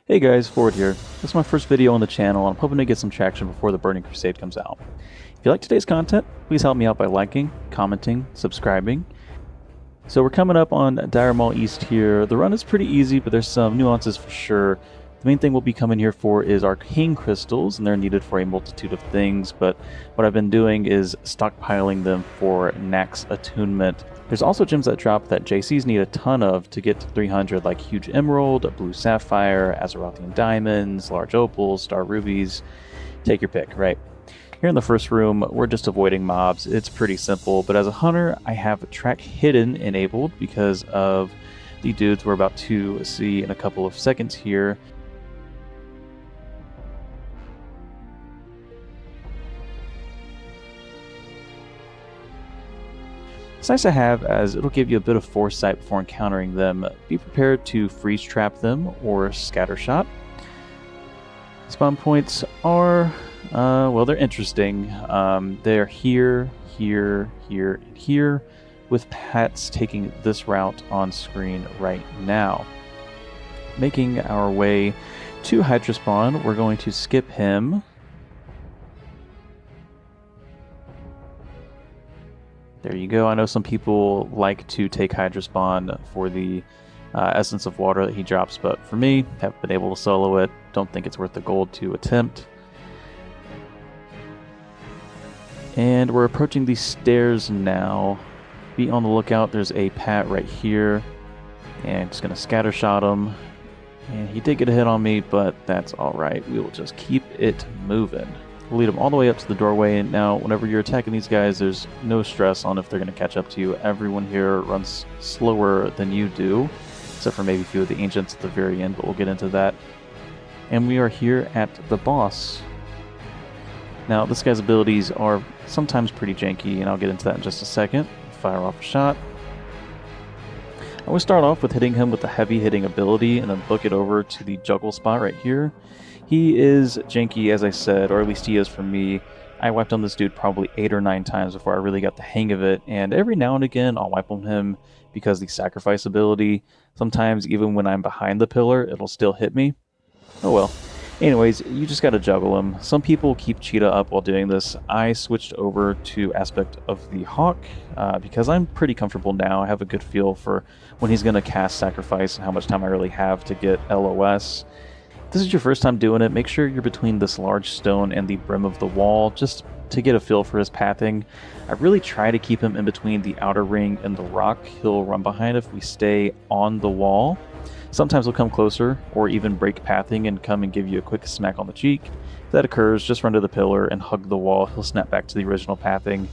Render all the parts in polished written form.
Hey guys, Ford here. This is my first video on the channel, and I'm hoping to get some traction before the Burning Crusade comes out. If you like today's content, please help me out by liking, commenting, subscribing. So we're coming up on Dire Maul East here. The run is pretty easy, but there's some nuances for sure. The main thing we'll be coming here for is Arcane Crystals, and they're needed for a multitude of things, but what I've been doing is stockpiling them for Naxx attunement. There's also gems that drop that JCs need a ton of to get to 300, like Huge Emerald, Blue Sapphire, Azerothian Diamonds, Large Opals, Star Rubies. Take your pick, right? Here in the first room, we're just avoiding mobs. It's pretty simple, but as a hunter, I have Track Hidden enabled because of the dudes we're about to see in a couple of seconds here. It's nice to have, as it'll give you a bit of foresight before encountering them. Be prepared to freeze trap them or scatter shot. Spawn points are, well, they're interesting. They're here, here, here, and here, with Pat's taking this route on screen right now. Making our way to Hydra Spawn, we're going to skip him. There you go. I know some people like to take Hydra Spawn for the essence of water that he drops, but for me, haven't been able to solo it. Don't think it's worth the gold to attempt. And we're approaching these stairs now. Be on the lookout. There's a Pat right here. And just going to scatter shot him. And he did get a hit on me, but that's alright. We will just keep it moving. We'll lead them all the way up to the doorway, and now whenever you're attacking these guys, there's no stress on if they're going to catch up to you. Everyone here runs slower than you do, except for maybe a few of the ancients at the very end, but we'll get into that. And we are here at the boss. Now, this guy's abilities are sometimes pretty janky, and I'll get into that in just a second. Fire off a shot. I always start off with hitting him with the heavy hitting ability, and then book it over to the juggle spot right here. He is janky, as I said, or at least he is for me. I wiped on this dude probably 8 or 9 times before I really got the hang of it, and every now and again I'll wipe on him because the sacrifice ability, sometimes even when I'm behind the pillar, it'll still hit me. Oh well. Anyways, you just gotta juggle him. Some people keep Cheetah up while doing this. I switched over to aspect of the Hawk because I'm pretty comfortable now. I have a good feel for when he's gonna cast sacrifice and how much time I really have to get LOS. If this is your first time doing it, make sure you're between this large stone and the brim of the wall, just to get a feel for his pathing. I really try to keep him in between the outer ring and the rock he'll run behind if we stay on the wall. Sometimes he'll come closer, or even break pathing and come and give you a quick smack on the cheek. If that occurs, just run to the pillar and hug the wall. He'll snap back to the original pathing.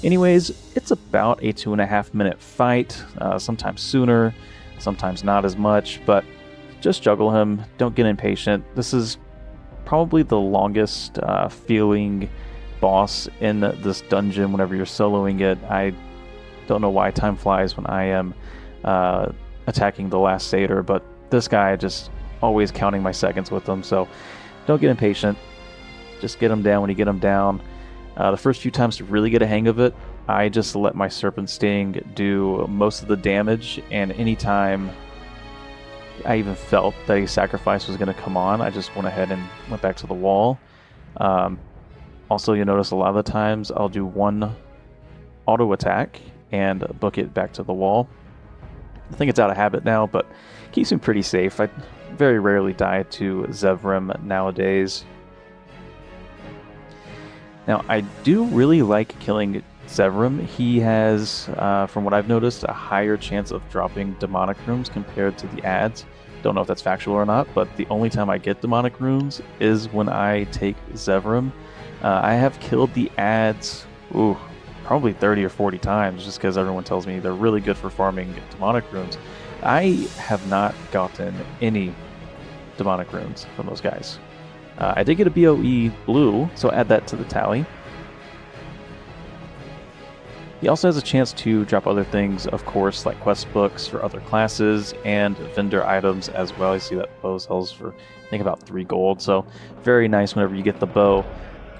Anyways, it's about a 2.5 minute fight, sometimes sooner, sometimes not as much, but just juggle him, don't get impatient. This is probably the longest feeling boss in this dungeon whenever you're soloing it. I don't know why time flies when I am attacking the last satyr, but this guy, just always counting my seconds with him, so don't get impatient. Just get him down when you get him down. The first few times to really get a hang of it, I just let my Serpent Sting do most of the damage, and anytime I even felt that a sacrifice was going to come on, I just went ahead and went back to the wall. Also, you'll notice a lot of the times I'll do one auto attack and book it back to the wall. I think it's out of habit now, but keeps me pretty safe. I very rarely die to Zevrim nowadays. Now, I do really like killing Zevrim. He has, from what I've noticed, a higher chance of dropping demonic runes compared to the ads. Don't know if that's factual or not, but the only time I get demonic runes is when I take Zevrim. I have killed the ads, probably 30 or 40 times, just because everyone tells me they're really good for farming demonic runes. I have not gotten any demonic runes from those guys. I did get a BOE blue, so add that to the tally. He also has a chance to drop other things, of course, like quest books for other classes and vendor items as well. You see that bow sells for, I think, about 3 gold, so very nice whenever you get the bow.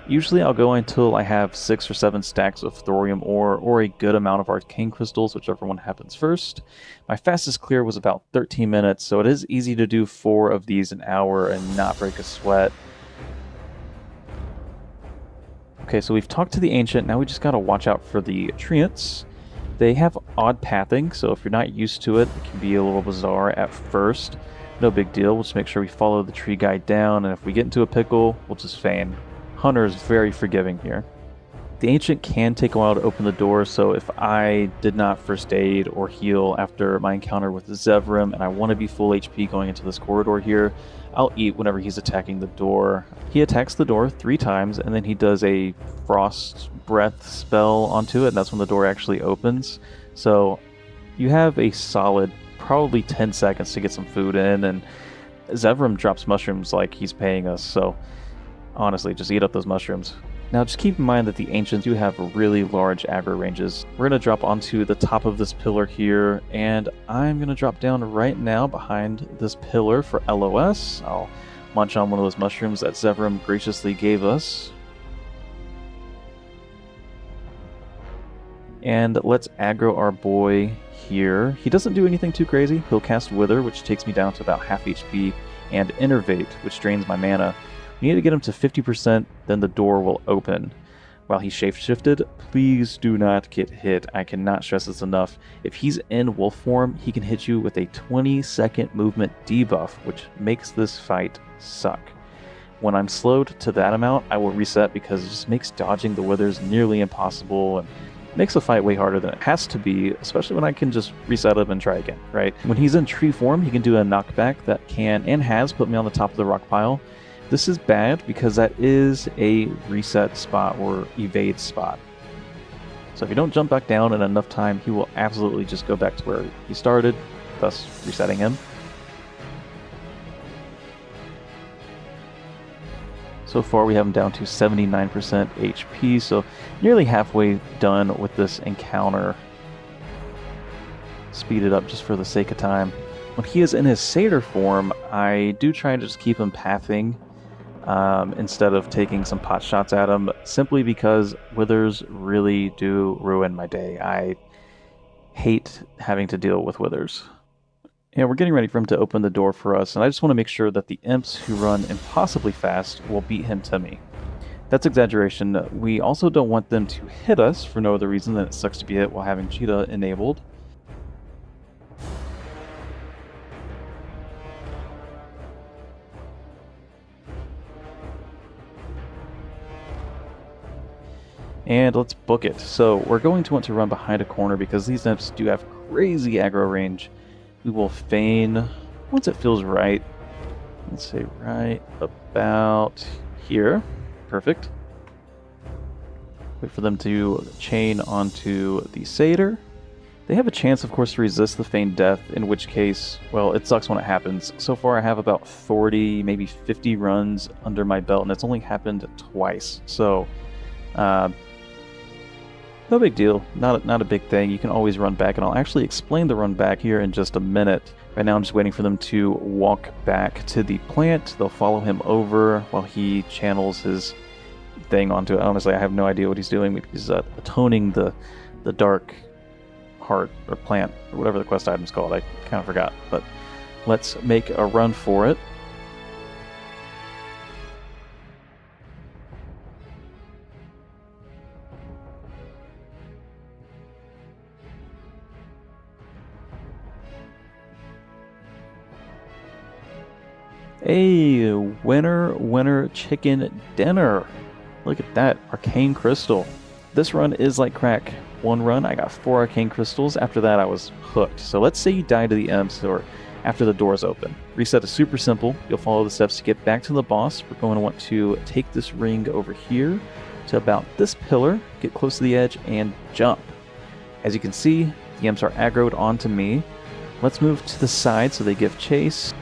Usually I'll go until I have 6 or 7 stacks of thorium ore or a good amount of arcane crystals, whichever one happens first. My fastest clear was about 13 minutes, so it is easy to do 4 of these an hour and not break a sweat. Okay, so we've talked to the Ancient, now we just gotta watch out for the Treants. They have odd pathing, so if you're not used to it, it can be a little bizarre at first. No big deal, we'll just make sure we follow the tree guide down, and if we get into a pickle, we'll just feign. Hunter is very forgiving here. The Ancient can take a while to open the door, so if I did not first aid or heal after my encounter with Zevrim and I want to be full HP going into this corridor here, I'll eat whenever he's attacking the door. He attacks the door 3 times and then he does a frost breath spell onto it, and that's when the door actually opens. So you have a solid probably 10 seconds to get some food in, and Zevrim drops mushrooms like he's paying us, so honestly, just eat up those mushrooms. Now just keep in mind that the Ancients do have really large aggro ranges. We're going to drop onto the top of this pillar here, and I'm going to drop down right now behind this pillar for LOS. I'll munch on one of those mushrooms that Zevrim graciously gave us. And let's aggro our boy here. He doesn't do anything too crazy. He'll cast Wither, which takes me down to about half HP, and Innervate, which drains my mana. We need to get him to 50%, then the door will open. While he's shapeshifted, please do not get hit. I cannot stress this enough. If he's in wolf form, he can hit you with a 20-second movement debuff, which makes this fight suck. When I'm slowed to that amount, I will reset because it just makes dodging the withers nearly impossible and makes the fight way harder than it has to be, especially when I can just reset up and try again, right? When he's in tree form, he can do a knockback that can and has put me on the top of the rock pile. This is bad because that is a reset spot or evade spot. So if you don't jump back down in enough time, he will absolutely just go back to where he started, thus resetting him. So far we have him down to 79% HP, so nearly halfway done with this encounter. Speed it up just for the sake of time. When he is in his satyr form, I do try to just keep him pathing instead of taking some pot shots at him, simply because withers really do ruin my day. I hate having to deal with withers. Yeah, we're getting ready for him to open the door for us, and I just want to make sure that the imps who run impossibly fast will beat him to me. That's exaggeration. We also don't want them to hit us for no other reason than it sucks to be hit while having cheetah enabled. And let's book it. So we're going to want to run behind a corner because these imps do have crazy aggro range. We will feign once it feels right. Let's say right about here. Perfect. Wait for them to chain onto the satyr. They have a chance, of course, to resist the feigned death, in which case, well, it sucks when it happens. So far I have about 40, maybe 50 runs under my belt, and it's only happened twice. So, no big deal, not a big thing. You can always run back, and I'll actually explain the run back here in just a minute. Right now I'm just waiting for them to walk back to the plant. They'll follow him over while he channels his thing onto it. Honestly, I have no idea what he's doing. Maybe he's atoning the dark heart or plant or whatever the quest item's called. I kind of forgot, but let's make a run for it. Hey, winner chicken dinner. Look at that, Arcane Crystal. This run is like crack. One run, I got 4 Arcane Crystals. After that, I was hooked. So let's say you die to the imps or after the doors open. Reset is super simple. You'll follow the steps to get back to the boss. We're going to want to take this ring over here to about this pillar, get close to the edge, and jump. As you can see, the imps are aggroed onto me. Let's move to the side so they give chase.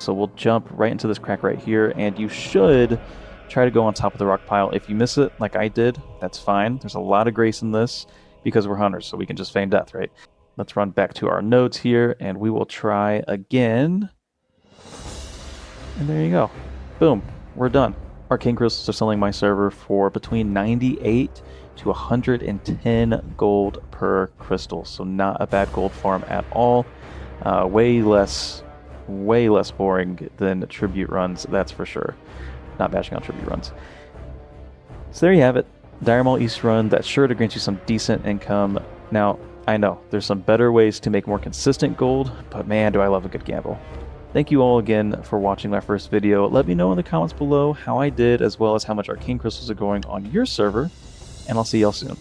So we'll jump right into this crack right here, and you should try to go on top of the rock pile. If you miss it, like I did, that's fine. There's a lot of grace in this because we're hunters, so we can just feign death, right? Let's run back to our nodes here, and we will try again. And there you go. Boom. We're done. Arcane Crystals are selling my server for between 98 to 110 gold per crystal. So not a bad gold farm at all. Way less boring than tribute runs, that's for sure. Not bashing on tribute runs. So there you have it. Dire Maul East run that's sure to grant you some decent income. Now, I know there's some better ways to make more consistent gold, but man, do I love a good gamble. Thank you all again for watching my first video. Let me know in the comments below how I did, as well as how much Arcane Crystals are going on your server, and I'll see y'all soon.